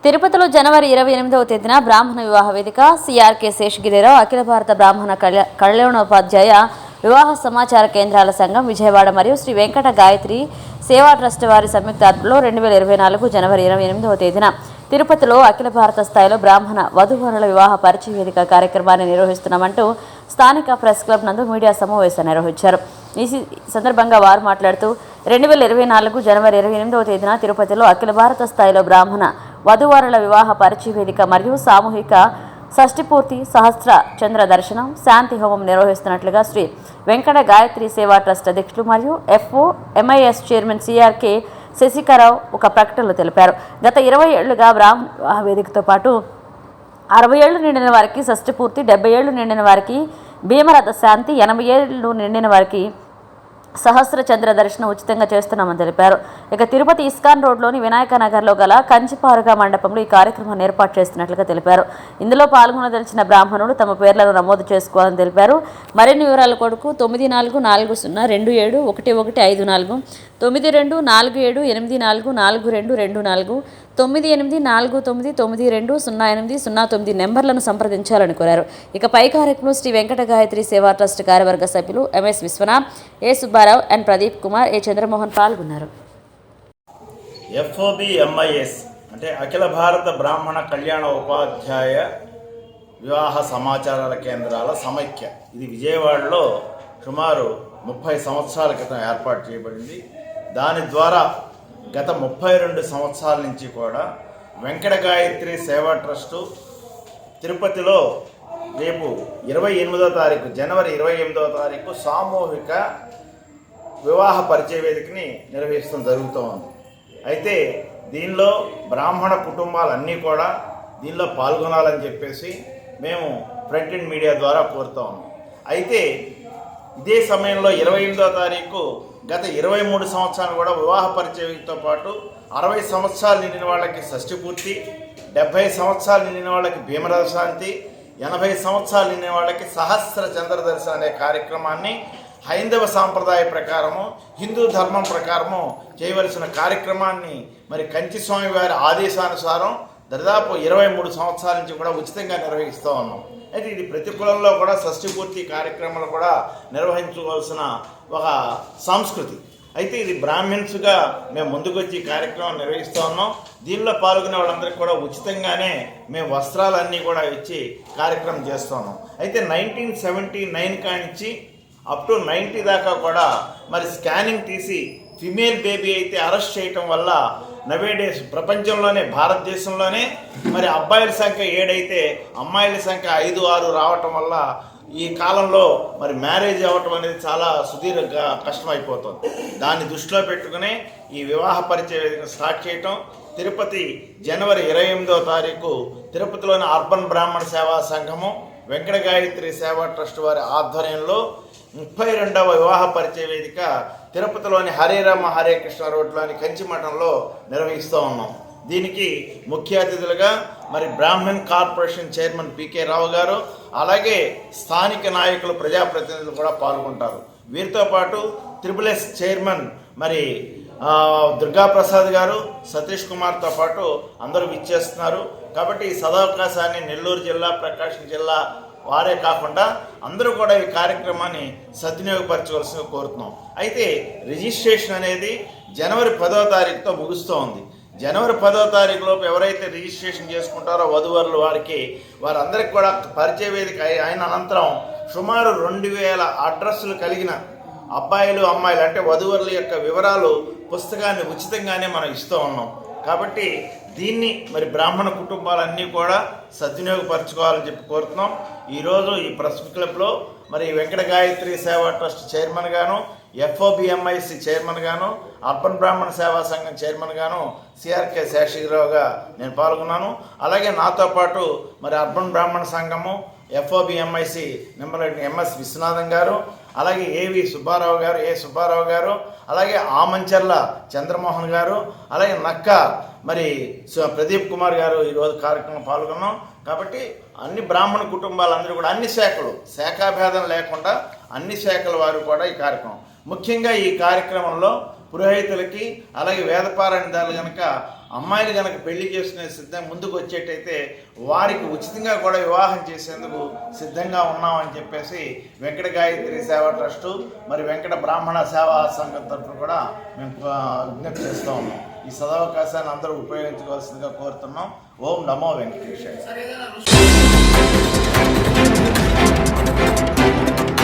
తిరుపతిలో జనవరి 28వ తేదీన బ్రాహ్మణ వివాహ వేదిక సిఆర్కే శేషగిరిరావు అఖిల భారత బ్రాహ్మణ కళ్యాణోపాధ్యాయ వివాహ సమాచార కేంద్రాల సంఘం విజయవాడ మరియు శ్రీ వెంకట గాయత్రి సేవా ట్రస్ట్ వారి సంయుక్త ఆధ్వర్యంలో 2024 జనవరి 28వ తేదీన తిరుపతిలో అఖిల భారత స్థాయిలో బ్రాహ్మణ వధూవరుల వివాహ పరిచయ వేదిక కార్యక్రమాన్ని నిర్వహిస్తున్నామంటూ స్థానిక ప్రెస్ క్లబ్ నందు మీడియా సమావేశం నిర్వహించారు. ఈ సందర్భంగా వారు మాట్లాడుతూ 2024 జనవరి 28వ తేదీన తిరుపతిలో అఖిల భారత స్థాయిలో బ్రాహ్మణ వధూవరుల వివాహ పరిచయ వేదిక మరియు సామూహిక షష్ఠిపూర్తి సహస్ర చంద్ర దర్శనం శాంతి హోమం నిర్వహిస్తున్నట్లుగా శ్రీ వెంకట గాయత్రి సేవా ట్రస్ట్ అధ్యక్షులు మరియు FOMIS చైర్మన్ సిఆర్కే శశికరావు ఒక ప్రకటనలో తెలిపారు. గత 20 ఏళ్లుగా బ్రాహ్మణ వివాహ వేదికతో పాటు 60 ఏళ్లు నిండిన వారికి షష్ఠిపూర్తి, 70 ఏళ్లు నిండిన వారికి భీమరథ శాంతి, 80 ఏళ్లు నిండిన వారికి సహస్ర చంద్ర దర్శనం ఉచితంగా చేస్తున్నామని తెలిపారు. ఇక తిరుపతి ఇస్కాన్ రోడ్లోని వినాయక నగర్లో గల కంచిపారుగా మండపంలో ఈ కార్యక్రమాన్ని ఏర్పాటు చేస్తున్నట్లుగా తెలిపారు. ఇందులో పాల్గొనదలిచిన బ్రాహ్మణులు తమ పేర్లను నమోదు చేసుకోవాలని తెలిపారు. మరిన్ని వివరాల కొరకు 9440271154 9247844224 984999920809 నెంబర్లను సంప్రదించాలని కోరారు. ఇక పై కార్యక్రమంలో శ్రీ వెంకట గాయత్రి సేవా ట్రస్ట్ కార్యవర్గ సభ్యులు MS విశ్వనాథ్, ఏ సుబ్బారావు, N ప్రదీప్ కుమార్, ఏ చంద్రమోహన్ పాల్గొన్నారు. FOBMIS అంటే అఖిల భారత బ్రాహ్మణ కళ్యాణ ఉపాధ్యాయ వివాహ సమాచారాల కేంద్రాల సమైక్య. ఇది విజయవాడలో సుమారు 30 సంవత్సరాల క్రితం ఏర్పాటు చేయబడింది. దాని ద్వారా గత 32 సంవత్సరాల నుంచి కూడా వెంకట గాయత్రి సేవా ట్రస్టు తిరుపతిలో రేపు 28వ తారీఖు జనవరి 28వ తారీఖు సామూహిక వివాహ పరిచయ వేదికని నిర్వహిస్తూ జరుగుతూ ఉంది. అయితే దీనిలో బ్రాహ్మణ కుటుంబాలన్నీ కూడా దీనిలో పాల్గొనాలని చెప్పేసి మేము ప్రింట్ అండ్ మీడియా ద్వారా కోరుతా ఉన్నాం. అయితే ఇదే సమయంలో 28వ తారీఖు గత 23 సంవత్సరాలు కూడా వివాహ పరిచయంతో పాటు 60 సంవత్సరాలు నిండిన వాళ్ళకి షష్ఠిపూర్తి, 70 సంవత్సరాలు నిండిన వాళ్ళకి భీమరథ శాంతి, 80 సంవత్సరాలు నిండిన వాళ్ళకి సహస్ర చంద్ర దర్శనం అనే కార్యక్రమాన్ని హైందవ సాంప్రదాయ ప్రకారము, హిందూ ధర్మం ప్రకారము చేయవలసిన కార్యక్రమాన్ని మరి కంచి స్వామి వారి ఆదేశానుసారం దాదాపు 23 సంవత్సరాల నుంచి కూడా ఉచితంగా నిర్వహిస్తూ ఉన్నాం. అయితే ఇది ప్రతి కులంలో కూడా షష్ఠిపూర్తి కార్యక్రమాలు కూడా నిర్వహించవలసిన ఒక సంస్కృతి. అయితే ఇది బ్రాహ్మిన్స్గా మేము ముందుకు వచ్చి కార్యక్రమం నిర్వహిస్తూ ఉన్నాం. దీనిలో పాల్గొనే వాళ్ళందరికీ కూడా ఉచితంగానే మేము వస్త్రాలన్నీ కూడా ఇచ్చి కార్యక్రమం చేస్తూ ఉన్నాం. అయితే 1979 కానించి అప్ టు 90 దాకా కూడా మరి స్కానింగ్ తీసి ఫిమేల్ బేబీ అయితే అరెస్ట్ చేయటం వల్ల నవేడేస్ ప్రపంచంలోనే భారతదేశంలోనే మరి అబ్బాయిల సంఖ్య 7 అయితే అమ్మాయిల సంఖ్య 5, 6 రావటం వల్ల ఈ కాలంలో మరి మ్యారేజ్ అవ్వటం అనేది చాలా సుదీర్ఘ కష్టమైపోతుంది. దాన్ని దృష్టిలో పెట్టుకుని ఈ వివాహ పరిచయ వేదిక స్టార్ట్ చేయటం. తిరుపతి జనవరి 28వ తారీఖు తిరుపతిలోని అర్బన్ బ్రాహ్మణ సేవా సంఘము వెంకట గాయత్రి సేవా ట్రస్ట్ వారి ఆధ్వర్యంలో 32వ వివాహ పరిచయ వేదిక తిరుపతిలోని హరేరామ హరే కృష్ణ రోడ్లోని కంచిమఠంలో నిర్వహిస్తూ ఉన్నాం. దీనికి ముఖ్య అతిథులుగా మరి బ్రాహ్మణ్ కార్పొరేషన్ చైర్మన్ PK రావు గారు, అలాగే స్థానిక నాయకులు, ప్రజాప్రతినిధులు కూడా పాల్గొంటారు. వీరితో పాటు SSS చైర్మన్ మరి దుర్గాప్రసాద్ గారు, సతీష్ కుమార్తో పాటు అందరూ విచ్చేస్తున్నారు. కాబట్టి ఈ సదవకాశాన్ని నెల్లూరు జిల్లా, ప్రకాశం జిల్లా వారే కాకుండా అందరూ కూడా ఈ కార్యక్రమాన్ని సద్వినియోగపరచవలసిందిగా కోరుతున్నాం. అయితే రిజిస్ట్రేషన్ అనేది జనవరి 10వ తారీఖుతో ముగుస్తూ ఉంది. జనవరి 10వ తారీఖులోపు ఎవరైతే రిజిస్ట్రేషన్ చేసుకుంటారో వధూవరులు వారందరికీ కూడా పరిచయ వేదిక అయిన అనంతరం సుమారు 2000 అడ్రస్సులు కలిగిన అబ్బాయిలు, అమ్మాయిలు అంటే వధూవరుల యొక్క వివరాలు పుస్తకాన్ని ఉచితంగానే మనం ఇస్తూ ఉన్నాం. కాబట్టి దీన్ని మరి బ్రాహ్మణ కుటుంబాలన్నీ కూడా సద్వినియోగపరచుకోవాలని చెప్పి కోరుతున్నాం. ఈరోజు ఈ ప్రెస్ క్లబ్లో మరి వెంకట గాయత్రి సేవా ట్రస్ట్ చైర్మన్ గాను, FOBMIS చైర్మన్ గాను, అర్బన్ బ్రాహ్మణ సేవా సంఘం చైర్మన్ గాను CRK శేషగిరిరావుగా నేను పాల్గొన్నాను. అలాగే నాతో పాటు మరి అర్బన్ బ్రాహ్మణ సంఘము FOBMIS మెంబర్ MS విశ్వనాథన్ గారు, అలాగే AV సుబ్బారావు గారు, A సుబ్బారావు గారు, అలాగే ఆమంచర్ల చంద్రమోహన్ గారు, అలాగే నక్క మరి ప్రదీప్ కుమార్ గారు ఈరోజు కార్యక్రమం పాల్గొన్నాం. కాబట్టి అన్ని బ్రాహ్మణ కుటుంబాలందరూ కూడా అన్ని శాఖలు, శాఖాభేదం లేకుండా అన్ని శాఖల వారు కూడా ఈ కార్యక్రమం, ముఖ్యంగా ఈ కార్యక్రమంలో పురోహితులకి అలాగే వేదపారాయణదారులు కనుక అమ్మాయిలు కనుక పెళ్లి చేసుకునే ముందుకు వచ్చేటైతే వారికి ఉచితంగా కూడా వివాహం చేసేందుకు సిద్ధంగా ఉన్నామని చెప్పేసి వెంకట గాయత్రి సేవా ట్రస్టు మరి వెంకట బ్రాహ్మణ సేవా సంఘం తరఫున కూడా మేము విజ్ఞప్తి చేస్తూ ఉన్నాం. ఈ సదవకాశాన్ని అందరూ ఉపయోగించుకోవాల్సిందిగా కోరుతున్నాం. ఓం నమో వెంకటేశాయ.